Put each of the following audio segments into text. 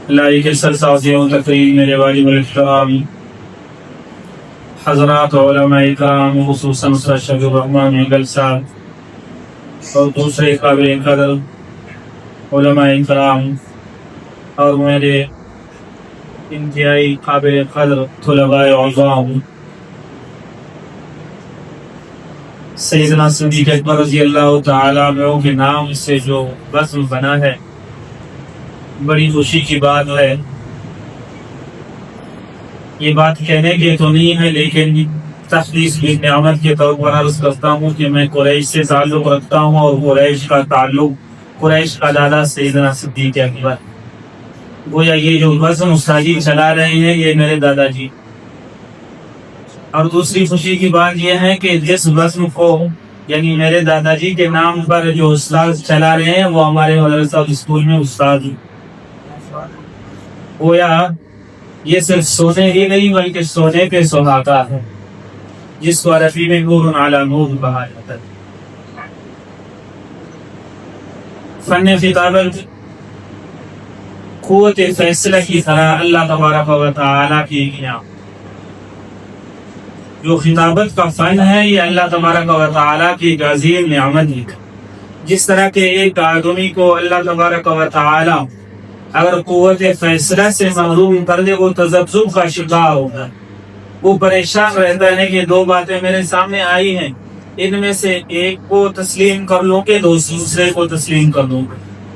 لائی کے سرسازیوں تقریب میرے واجب الاحترام حضرات علماء کرام خصوصاً شفیع الرحمان مغل صاحب اور دوسرے قابل قدر علماء کرام اور میرے انتہائی قابل قدر طلباء عظام سیدنا صدیق اکبر رضی اللہ تعالیٰ عنہ کے نام سے جو بزم بنا ہے، بڑی خوشی کی بات ہے۔ یہ بات کہنے کے تو نہیں ہے، لیکن تخلیص کی نعمت کے طور پر عرض کرتا ہوں کہ میں قریش سے تعلق رکھتا ہوں، اور قریش کا تعلق قریش کا دادا سیدنا صدیق اکبر، گویا یہ جو بزم استادی چلا رہے ہیں یہ میرے دادا جی۔ اور دوسری خوشی کی بات یہ ہے کہ جس بزم کو یعنی میرے دادا جی کے نام پر جو استاد چلا رہے ہیں وہ ہمارے مدرسہ اسکول میں استاد ہیں۔ گویا یہ صرف سونے ہی نہیں بلکہ سونے پہ سہاگا ہے، جس کو عربی میں نور علی نور کہا جاتا ہے۔ فن خطابت قوت فیصلہ کی طرح اللہ تبارک و تعالیٰ کی نعمت۔ جو خطابت کا فن ہے یہ اللہ تبارک و تعالیٰ کی عظیم نعمت ہے۔ جس طرح کہ ایک آدمی کو اللہ تبارک و تعالیٰ اگر قوت فیصلہ سے محروم کر دے وہ تذبذب کا شکار ہوگا، وہ پریشان رہتا ہے کہ دو باتیں میرے سامنے آئی ہیں، ان میں سے ایک کو تسلیم کر لوں کہ دوسرے کو تسلیم کر دوں،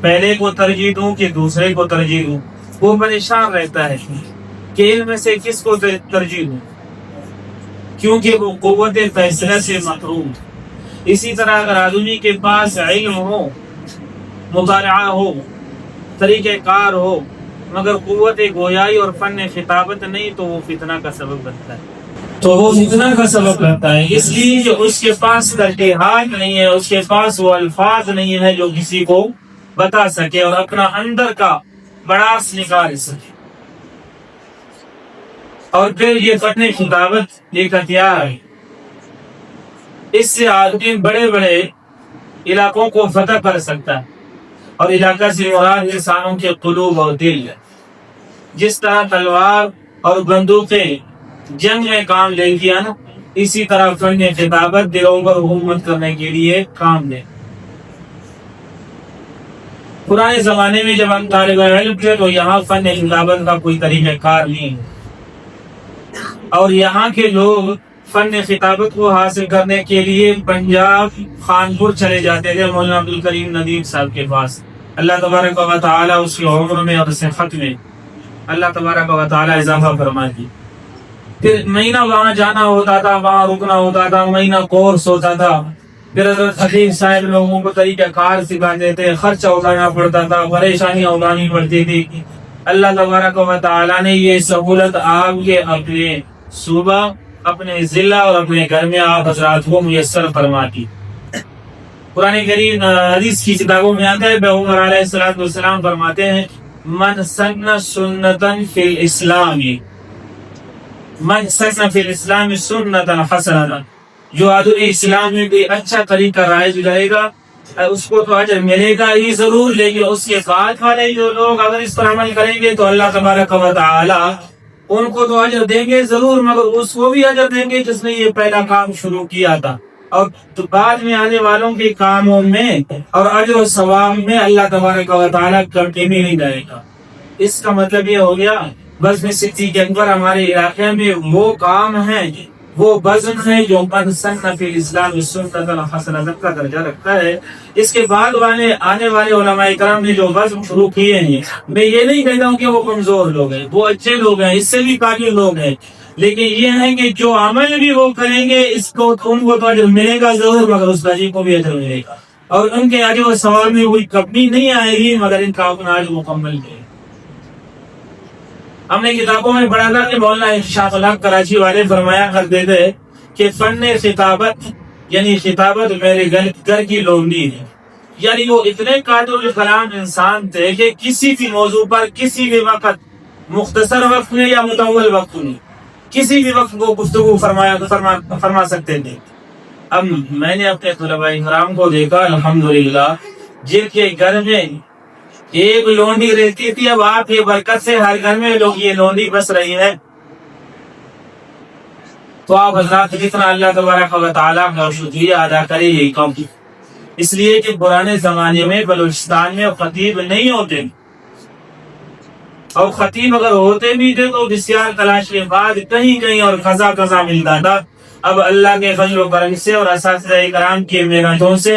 پہلے کو ترجیح دوں کہ دوسرے کو ترجیح دوں۔ وہ پریشان رہتا ہے کہ ان میں سے کس کو ترجیح دوں، کیونکہ وہ قوت فیصلہ سے محروم۔ اسی طرح اگر آدمی کے پاس علم ہو، مطالعہ ہو، طریقہ کار ہو، مگر قوت گویائی اور فن خطابت نہیں تو وہ فتنہ کا سبب بنتا ہے، اس لیے جو اس کے پاس ترجیحات نہیں ہے، اس کے پاس وہ الفاظ نہیں ہے جو کسی کو بتا سکے اور اپنا اندر کا بڑاس نکال سکے۔ اور پھر یہ فن خطابت ایک ہتھیار ہے، اس سے آدمی بڑے بڑے علاقوں کو فتح کر سکتا ہے، اور علاقہ سے مراد انسانوں کے قلوب اور دل ہے۔ جس طرح تلوار اور بندوقیں جنگ میں کام لے گی نا، اسی طرح فن خطابت دلوں پر حکومت کرنے کے لیے کام لے۔ پرانے زمانے میں جب ہم طالب علم تھے تو یہاں فن خطابت کا کوئی طریقہ کار نہیں ہے، اور یہاں کے لوگ فن خطابت کو حاصل کرنے کے لیے پنجاب خانپور چلے جاتے تھے مولانا عبدالکریم ندیم صاحب کے پاس۔ اللہ تبارک و تعالیٰ اس کی عمر میں اور صحت میں اللہ تبارک و تعالیٰ اضافہ فرمائے گی۔ پھر مہینہ وہاں جانا ہوتا تھا، وہاں رکنا ہوتا تھا، مہینہ کورس ہوتا تھا، پھر حضرت خطیب صاحب لوگوں کو طریقہ کار سکھاتے تھے، خرچہ اٹھانا پڑتا تھا، پریشانیاں اٹھانی پڑتی تھی۔ اللہ تبارک و تعالیٰ نے یہ سہولت آپ کے اپنے صوبہ، اپنے ضلع اور اپنے گھر میں آپ حضرات کو میسر فرما دی۔ قرآن کریم حدیث کی کتابوں میں آتا ہے، پیغمبر علیہ السلام فرماتے ہیں من سن سنتا فی الاسلام، من سن فی الاسلام سنتا حسنتا، جو آدمی اسلام میں بھی اچھا طریقہ رائج رہے گا اس کو تو اجر ملے گا ہی ضرور، لیکن اس کے بعد والے جو لوگ اگر اس پر عمل کریں گے تو اللہ تبارک و تعالی ان کو تو اجر دیں گے ضرور، مگر اس کو بھی اجر دیں گے جس نے یہ پہلا کام شروع کیا تھا، اور بعد میں آنے والوں کے کاموں میں اور اجر و ثواب میں اللہ تبارک و تعالیٰ کمی نہیں رہے گا۔ اس کا مطلب یہ ہو گیا بزم صدیق اکبر ہمارے علاقے میں وہ کام ہے، وہ بزم ہے جو من سن فی الاسلام سنتا حسنتا کا درجہ رکھتا ہے۔ اس کے بعد آنے والے علماء کرام نے جو بزم شروع کیے ہیں، میں یہ نہیں کہتا ہوں کہ وہ کمزور لوگ ہیں، وہ اچھے لوگ ہیں، اس سے بھی قابل لوگ ہیں، لیکن یہ ہے کہ جو عمل بھی وہ کریں گے اس کو ان کو تو اجر ملے گا ضرور، مگر اس جی کو بھی اجر ملے گا، اور ان کے اجر و ثواب میں کوئی کمی نہیں آئے گی، مگر ان کا اپنا اجر مکمل ہے۔ ہم نے کتابوں میں پڑھا تھا کہ مولانا شاہ الحق کراچی والے فرمایا کرتے تھے کہ فن خطابت یعنی خطابت میرے گھر کی لونڈی ہے، یعنی وہ اتنے قادر الکلام انسان تھے کہ کسی بھی موضوع پر کسی بھی وقت، مختصر وقت میں یا مطول وقت میں، کسی بھی وقت وہ گفتگو فرما سکتے تھے۔ اب میں نے اپنے طلباء کرام کو دیکھا الحمدللہ، جن کے گھر میں ایک لونڈی رہتی تھی، اب آپ کی برکت سے ہر گھر میں لوگ یہ لونڈی بس رہی ہے. تو آپ حضرات جتنا اللہ تبارک و تعالیٰ کا شکریہ ادا کرے یہی کام کی. اس لیے کہ پرانے زمانے میں بلوچستان میں خطیب نہیں ہوتے، اور خطیب اگر ہوتے بھی تھے تو بسیار تلاش کے بعد کہیں کہیں اور قضا قضا ملتا تھا. اب اللہ کے فضل و کرم سے اور اساتذہ کرام کی محنتوں سے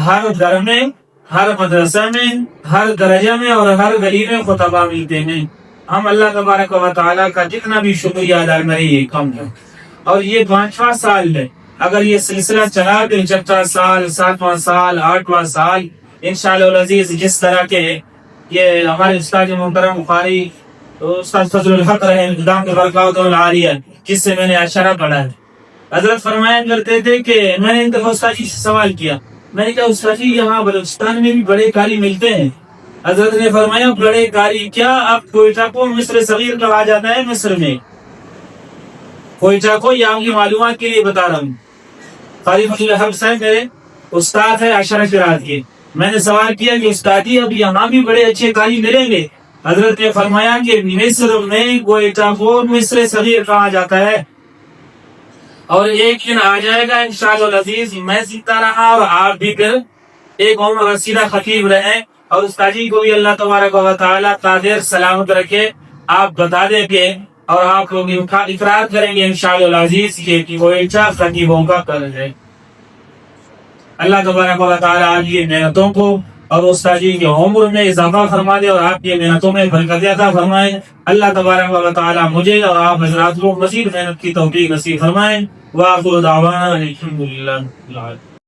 ہر گھر میں، ہر مدرسہ میں، ہر درجہ میں اور ہر گلی میں خطبہ ملتے ہیں. ہم اللہ تبارک و تعالیٰ کا جتنا بھی شکریہ ادا کریں یہ کم ہے. اور یہ 5واں سال ہے، اگر یہ سلسلہ چلا تو 6واں سال، 7واں سال، 8واں سال انشاءاللہ العزیز جس طرح کے یہ ہمارے استاد محترم بخاری استاد فضل الحق رہے اقدام کے برکات العالیہ جس سے میں نے اشارہ پڑھا ہے، حضرت فرمایا کرتے تھے کہ میں نے استاد جی سے سوال کیا، میں نے کہا استاد جی یہاں بلوچستان میں بھی بڑے قاری ملتے ہیں؟ حضرت نے فرمایا بڑے قاری کیا، اب کوئٹہ کو مصر صغیر کہا جاتا ہے. مصر میں کوئٹہ کو، یہاں کی معلومات کے لیے بتا رہا ہوں. قاری فضل الحق صاحب میرے استاد ہے عشرہ قرات کے. میں نے سوال کیا کہ استاد جی اب یہاں بھی بڑے اچھے قاری ملیں گے؟ حضرت نے فرمایا کہ مصر میں کوئٹہ کو مصر صغیر کہا جاتا ہے، اور ایک دن آ جائے گا انشاءاللہ العزیز میں زندہ رہا اور آپ بھی پھر ایک عمر رسیدہ خطیب رہے، اور استاد جی کو بھی اللہ تبارک و تعالیٰ قادر سلامت رکھے. آپ بتا دیں کہ اور آپ لوگ اقرار کریں گے انشاءاللہ العزیز کہ کوئٹہ خطیبوں کا قرض ہے. اللہ تبارک و تعالیٰ آپ کی محنتوں کو اور استاد جی کی عمر میں اضافہ فرما دے اور آپ کی محنتوں میں برکت عطا فرمائے. اللہ تبارک و تعالیٰ مجھے اور آپ حضرات کو مزید محنت کی توفیق نصیب فرمائے. وآخر دعوانا الحمدللہ.